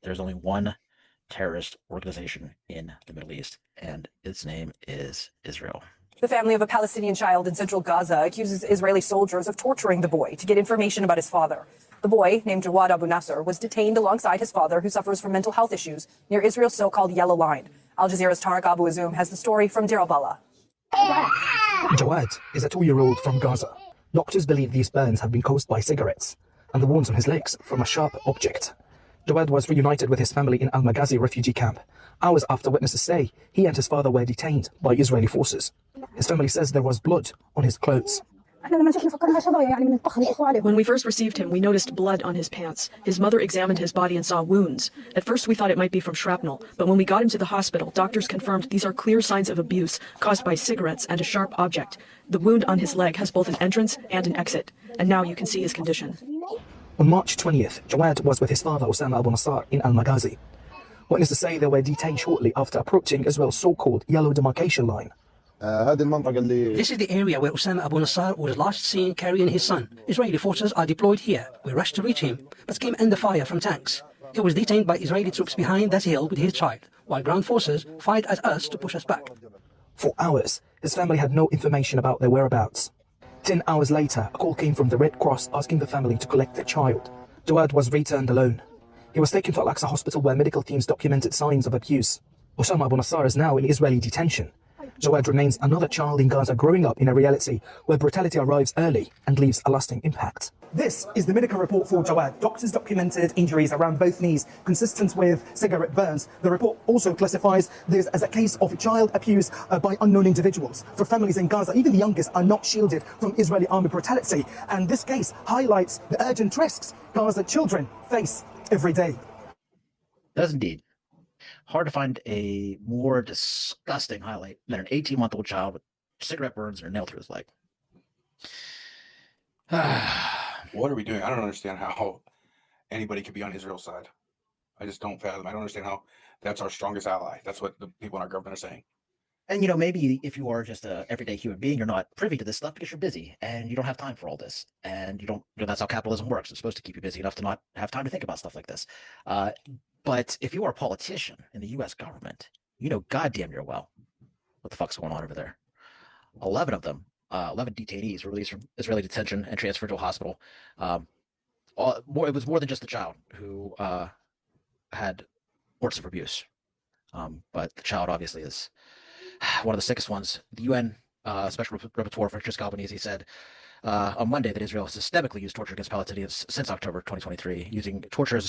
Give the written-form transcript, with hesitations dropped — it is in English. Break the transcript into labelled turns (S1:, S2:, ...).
S1: there's only one terrorist organization in the Middle East, and its name is Israel.
S2: The family of a Palestinian child in central Gaza accuses Israeli soldiers of torturing the boy to get information about his father. The boy, named Jawad Abu Nasser, was detained alongside his father, who suffers from mental health issues, near Israel's so-called Yellow Line. Al Jazeera's Tariq Abu Azum has the story from Deir al-Balah.
S3: Jawad is a 2-year-old from Gaza. Doctors believe these burns have been caused by cigarettes and the wounds on his legs from a sharp object. Jawad was reunited with his family in Al-Maghazi refugee camp. Hours after witnesses say he and his father were detained by Israeli forces. His family says there was blood on his clothes.
S4: When we first received him, we noticed blood on his pants. His mother examined his body and saw wounds. At first, we thought it might be from shrapnel, but when we got him to the hospital, doctors confirmed these are clear signs of abuse caused by cigarettes and a sharp object. The wound on his leg has both an entrance and an exit, and now you can see his condition.
S3: On March 20th, Jawad was with his father Osama Abu Nasser in Al-Maghazi. Witnesses say they were detained shortly after approaching Israel's so-called Yellow Demarcation Line.
S5: This is the area where Osama Abu Nasser was last seen carrying his son. Israeli forces are deployed here. We rushed to reach him, but came under fire from tanks. He was detained by Israeli troops behind that hill with his child, while ground forces fired at us to push us back.
S3: For hours, his family had no information about their whereabouts. 10 hours later, a call came from the Red Cross asking the family to collect their child. Jawad was returned alone. He was taken to Al-Aqsa hospital where medical teams documented signs of abuse. Osama Abu Nasser is now in Israeli detention. Jawad remains another child in Gaza growing up in a reality where brutality arrives early and leaves a lasting impact. This is the medical report for Jawad. Doctors documented injuries around both knees, consistent with cigarette burns. The report also classifies this as a case of child abuse by unknown individuals. For families in Gaza, even the youngest are not shielded from Israeli army brutality. And this case highlights the urgent risks Gaza children face every day.
S1: Does indeed. Hard to find a more disgusting highlight than an 18-month-old child with cigarette burns and a nail through his leg.
S6: What are we doing? I don't understand how anybody could be on Israel's side. I just don't fathom. I don't understand how that's our strongest ally. That's what the people in our government are saying.
S1: And, you know, maybe if you are just a everyday human being, you're not privy to this stuff because you're busy and you don't have time for all this. And you don't, that's how capitalism works. It's supposed to keep you busy enough to not have time to think about stuff like this. But if you are a politician in the U.S. government, you know goddamn near well what the fuck's going on over there. 11 of them, 11 detainees were released from Israeli detention and transferred to a hospital. It was more than just the child who had reports of abuse. But the child obviously is one of the sickest ones. The UN Special Rapporteur Francesca Albanese said on Monday that Israel has systemically used torture against Palestinians since October 2023, using torture as a